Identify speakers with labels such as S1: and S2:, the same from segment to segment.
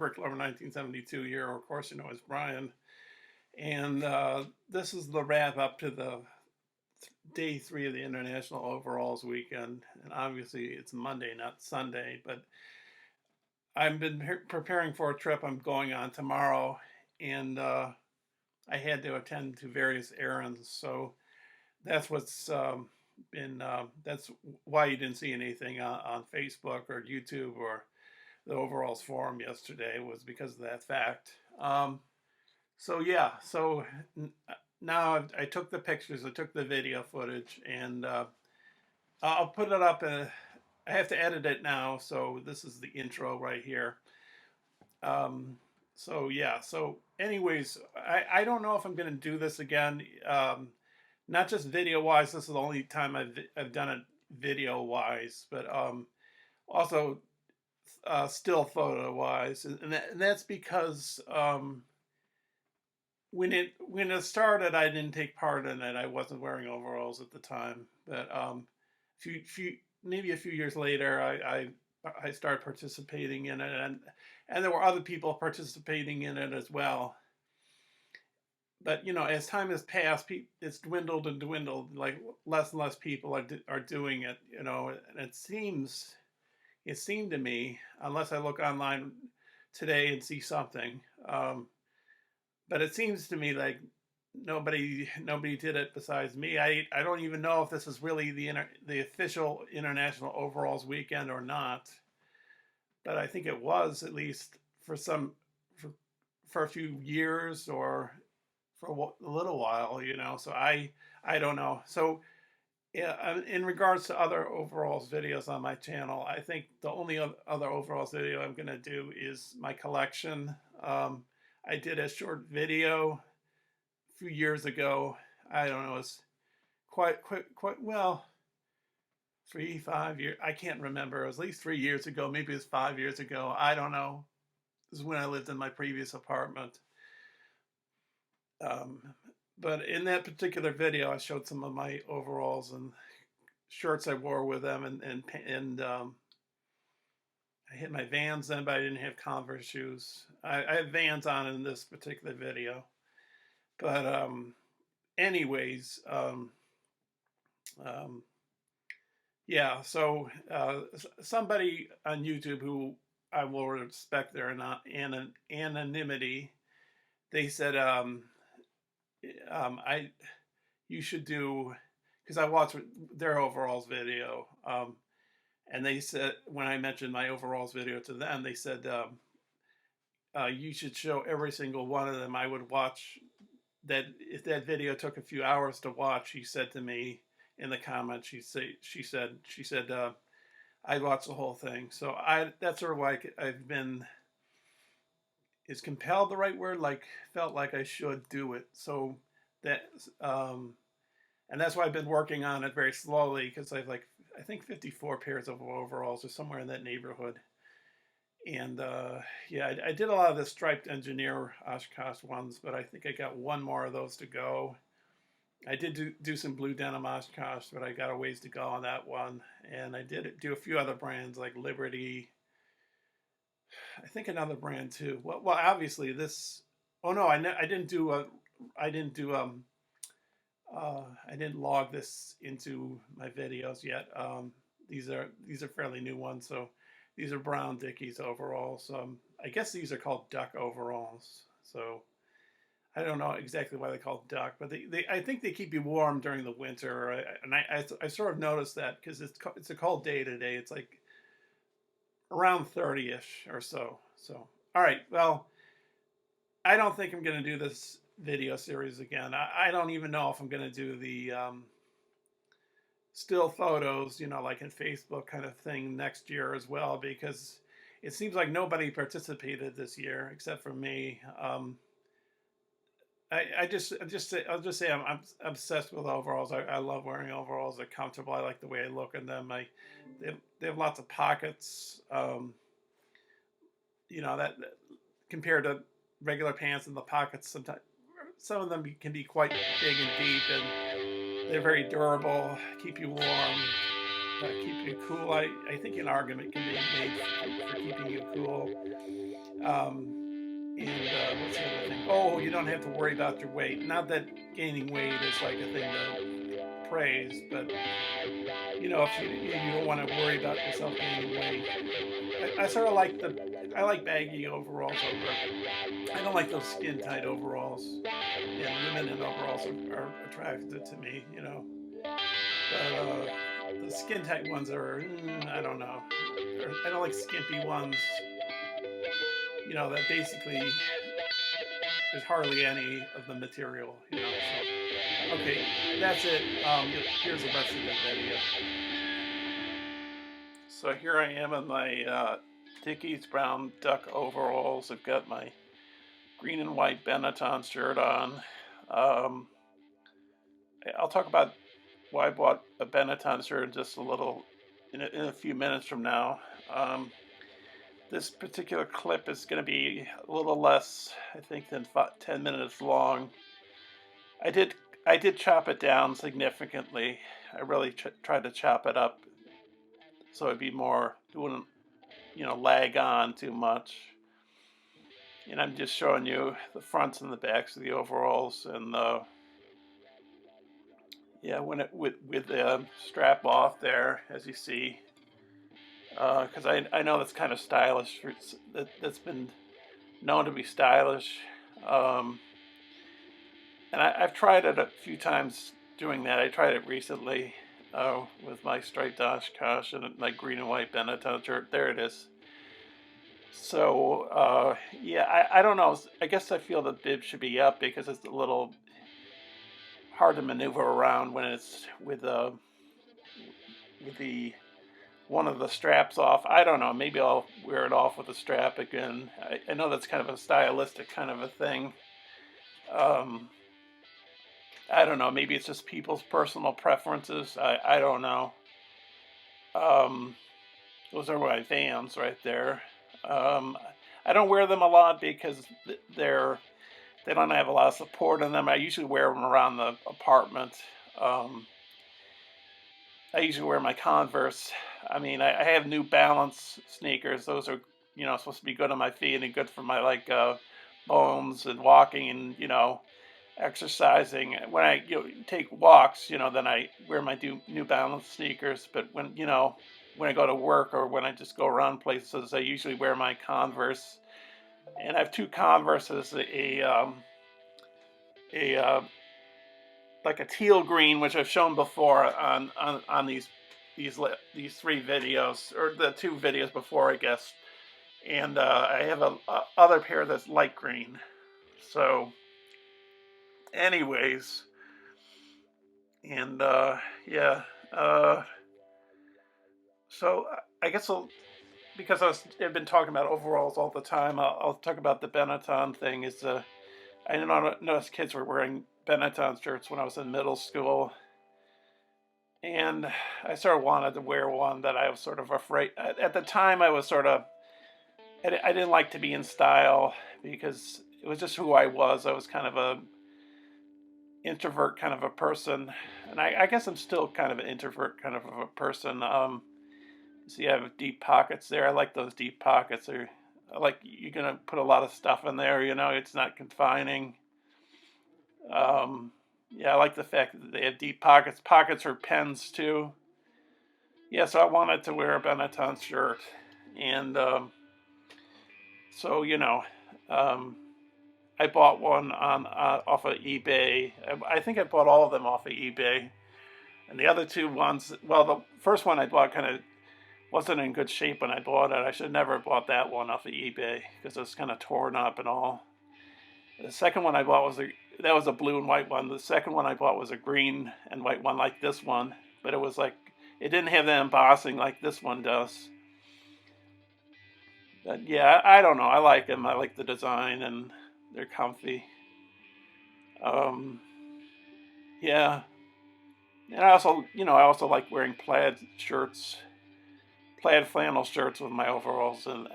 S1: October 1972 year, of course, you know, as Brian. And this is the wrap up to the day 3 of the International Overalls weekend. And obviously it's Monday, not Sunday, but I've been preparing for a trip I'm going on tomorrow. And I had to attend to various errands. So that's what's been, that's why you didn't see anything on Facebook or YouTube or the Overalls forum yesterday, was because of that fact. So yeah, so now I took the pictures, I took the video footage, and I'll put it up. I have to edit it now, so this is the intro right here. So yeah, so anyways, I don't know if I'm going to do this again. Not just video wise, this is the only time I've done it video wise, but also still photo wise, and that's because when it started, I didn't take part in it. I wasn't wearing overalls at the time, but maybe a few years later, I started participating in it, and there were other people participating in it as well. But you know, as time has passed, it's dwindled and dwindled. Like less and less people are doing it. You know, and it seemed to me, unless I look online today and see something. But it seems to me like nobody did it besides me. I don't even know if this is really the official International Overalls weekend or not. But I think it was, at least for a few years, or for a little while, you know. So I don't know. So yeah, in regards to other overalls videos on my channel, I think the only other overalls video I'm gonna do is my collection. I did a short video a few years ago. I don't know, it's quite well, 5 years. I can't remember. It was at least 3 years ago. Maybe it was 5 years ago. I don't know. This is when I lived in my previous apartment. But in that particular video, I showed some of my overalls and shirts I wore with them, and I had my Vans then, but I didn't have Converse shoes. I had Vans on in this particular video. But anyways, yeah. So somebody on YouTube who I will respect their anonymity, they said, you should do, because I watched their overalls video, and they said, when I mentioned my overalls video to them, they said, you should show every single one of them. I would watch that. If that video took a few hours to watch, she said to me in the comments, she said I'd watch the whole thing. So that's sort of like I've been, is compelled the right word? Like, felt like I should do it. So that, and that's why I've been working on it very slowly, because I've I think 54 pairs of overalls or somewhere in that neighborhood. And yeah, I did a lot of the striped engineer Oshkosh ones, but I think I got one more of those to go. I did do some blue denim Oshkosh, but I got a ways to go on that one. And I did do a few other brands like Liberty. I think another brand too. Well, obviously this. Oh no, I didn't do I didn't log this into my videos yet. These are fairly new ones. So these are Brown Dickies overalls. I guess these are called duck overalls. So I don't know exactly why they're called duck, but I think they keep you warm during the winter. And I sort of noticed that, because it's a cold day today. It's like around 30-ish or so. So all right, well, I don't think I'm going to do this video series again. I don't even know if I'm going to do the still photos, you know, like in Facebook kind of thing next year as well, because it seems like nobody participated this year except for me. I'll just say I'm obsessed with overalls. I love wearing overalls. They're comfortable. I like the way I look in them. They have lots of pockets. You know, that compared to regular pants, in the pockets, sometimes some of them can be quite big and deep, and they're very durable, keep you warm. keep you cool. I think an argument can be made for keeping you cool. And what's the other thing? Oh, you don't have to worry about your weight. Not that gaining weight is like a thing to praise, but if you don't want to worry about yourself gaining weight, I sort of like I like baggy overalls over. I don't like those skin tight overalls, and women in overalls are attracted to me, But the skin tight ones are, I don't know. I don't like skimpy ones, that basically there's hardly any of the material, So, okay, that's it. Here's the rest of the video. So here I am in my Dickies brown duck overalls. I've got my green and white Benetton shirt on. I'll talk about why I bought a Benetton shirt just a little in a few minutes from now. This particular clip is going to be a little less, I think, than 10 minutes long. I did chop it down significantly. I really tried to chop it up so it'd be more, it wouldn't, lag on too much. And I'm just showing you the fronts and the backs of the overalls, and when it with the strap off there, as you see, because I know that's kind of stylish. That's been known to be stylish, and I've tried it a few times doing that. I tried it recently with my striped Oshkosh and my green and white Benetton shirt. There it is. So I don't know. I guess I feel the bib should be up because it's a little hard to maneuver around when it's with the one of the straps off. I don't know. Maybe I'll wear it off with a strap again. I know that's kind of a stylistic kind of a thing. I don't know. Maybe it's just people's personal preferences. I don't know. Those are my Vans right there. I don't wear them a lot because they don't have a lot of support in them. I usually wear them around the apartment. I usually wear my Converse. I mean, I have New Balance sneakers. Those are, supposed to be good on my feet and good for my bones and walking and exercising. When I take walks, then I wear my New Balance sneakers. But when I go to work or when I just go around places, I usually wear my Converse. And I have two Converses, like a teal green, which I've shown before on these three videos, or the two videos before, I guess. And I have a other pair that's light green. So, anyways, and so I guess because I've been talking about overalls all the time, I'll talk about the Benetton thing. I noticed kids were wearing Benetton shirts when I was in middle school, and I sort of wanted to wear one that I was sort of afraid. At the time, I was I didn't like to be in style because it was just who I was. I was kind of a introvert kind of a person, and I guess I'm still kind of an introvert kind of a person. See, I have deep pockets there. I like those deep pockets. You're gonna put a lot of stuff in there. It's not confining. I like the fact that they have deep pockets. Pockets for pens too. Yeah, so I wanted to wear a Benetton shirt, and I bought one off of eBay. I think I bought all of them off of eBay, and the other two ones. Well, the first one I bought kind of wasn't in good shape when I bought it. I should never have bought that one off of eBay because it was kind of torn up and all. The second one I bought was a blue and white one. The second one I bought was a green and white one like this one, but it didn't have the embossing like this one does. But yeah, I don't know. I like them. I like the design and they're comfy. Yeah. And I also like wearing plaid flannel shirts with my overalls, and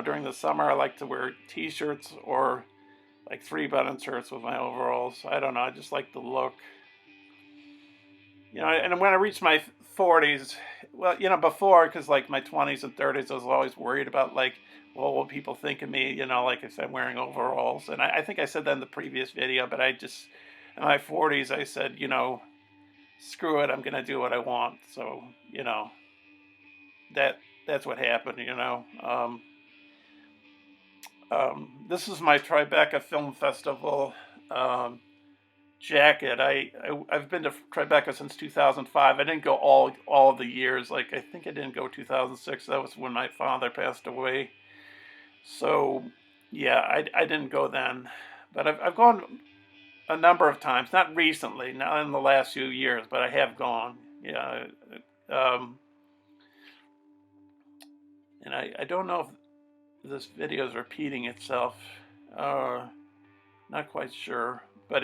S1: during the summer I like to wear t-shirts or like 3-button shirts with my overalls. I don't know, I just like the look. And when I reach my 40s, well, before, because like my 20s and 30s, I was always worried about like, well, what will people think of me, like if I'm wearing overalls. And I think I said that in the previous video, but in my 40s, I said, screw it, I'm going to do what I want. So, that that's what happened. This is my Tribeca Film Festival jacket. I've been to Tribeca since 2005. I didn't go all of the years. Like I think I didn't go 2006. That was when my father passed away. So yeah, I didn't go then, but I've gone a number of times. Not recently, not in the last few years, but I have gone. Yeah, um, and I don't know if this video is repeating itself. Uh, Not quite sure, but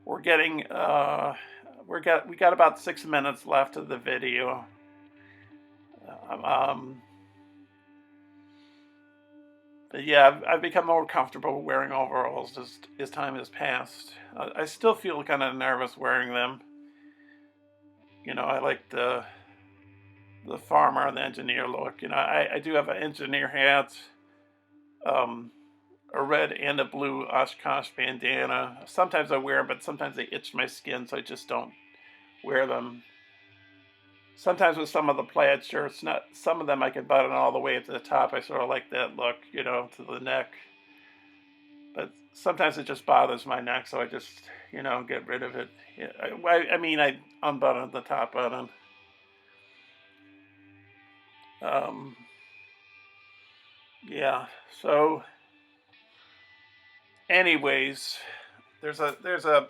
S1: we're getting we got about 6 minutes left of the video. Um, but yeah, I've become more comfortable wearing overalls as time has passed. I still feel kind of nervous wearing them. I like the farmer and the engineer look. I do have an engineer hat, um, a red and a blue Oshkosh bandana. Sometimes I wear them, but sometimes they itch my skin, so I just don't wear them. Sometimes with some of the plaid shirts, not some of them I can button all the way to the top. I sort of like that look, to the neck. But sometimes it just bothers my neck, so I just, get rid of it. Yeah, I unbutton the top button. Yeah. So, anyways, there's a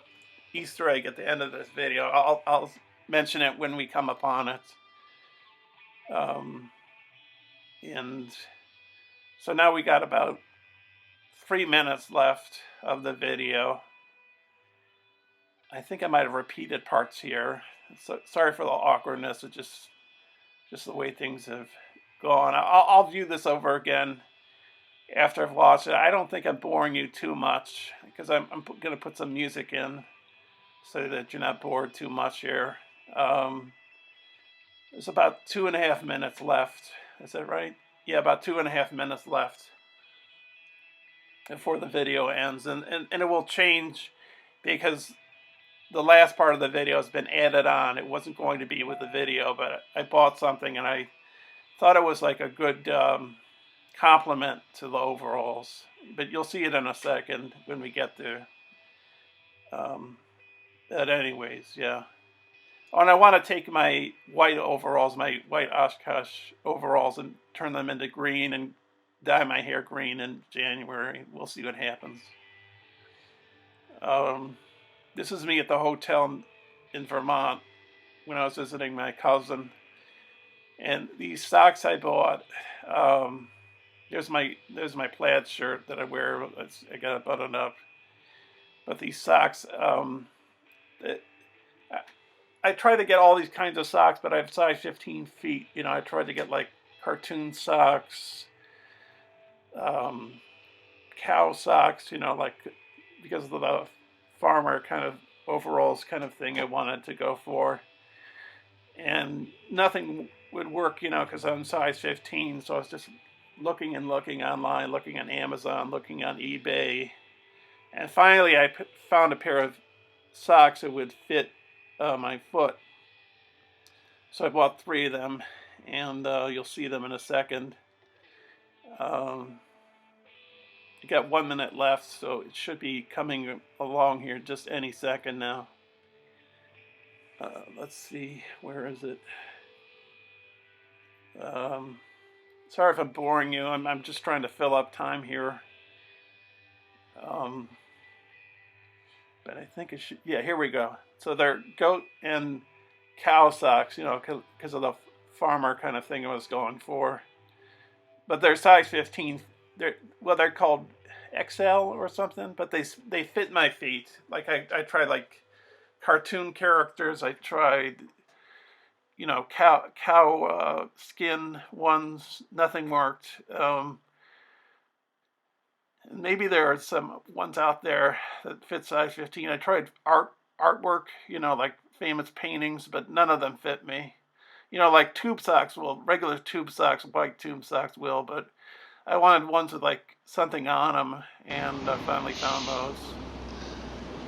S1: Easter egg at the end of this video. I'll mention it when we come upon it. And so now we got about 3 minutes left of the video. I think I might have repeated parts here. So sorry for the awkwardness. It's just the way things have gone. I'll view this over again after I've watched it. I don't think I'm boring you too much because I'm going to put some music in so that you're not bored too much here. There's about 2.5 minutes left. Is that right? Yeah, about 2.5 minutes left before the video ends. And it will change because the last part of the video has been added on. It wasn't going to be with the video, but I bought something and I thought it was like a good compliment to the overalls. But you'll see it in a second when we get there. But anyways, yeah. Oh, and I want to take my white overalls, my white Oshkosh overalls, and turn them into green and dye my hair green in January. We'll see what happens. This is me at the hotel in Vermont when I was visiting my cousin. And these socks I bought, there's my plaid shirt that I wear. I got it buttoned up. But these socks, I try to get all these kinds of socks, but I have size 15 feet. I tried to get like cartoon socks, cow socks, like because of the farmer kind of overalls kind of thing I wanted to go for. And nothing would work, because I'm size 15. So I was just looking and looking online, looking on Amazon, looking on eBay. And finally I found a pair of socks that would fit my foot. So I bought 3 of them, and you'll see them in a second. You got 1 minute left, so it should be coming along here just any second now. Let's see, where is it? Sorry if I'm boring you. I'm just trying to fill up time here. But I think it should. Yeah, here we go. So they're goat and cow socks, because of the farmer kind of thing I was going for. But they're size 15. They're called XL or something, but they fit my feet. Like I tried like cartoon characters. I tried, cow skin ones. Nothing worked. Maybe there are some ones out there that fit size 15. I tried artwork, like famous paintings, but none of them fit me. You know, like tube socks will, regular tube socks, white tube socks will, but I wanted ones with like something on them, and I finally found those.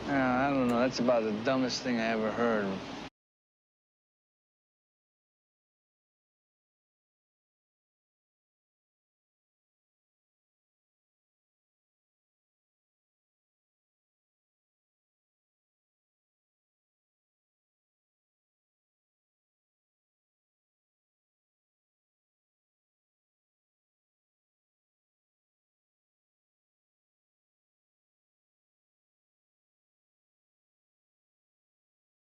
S2: I don't know. That's about the dumbest thing I ever heard.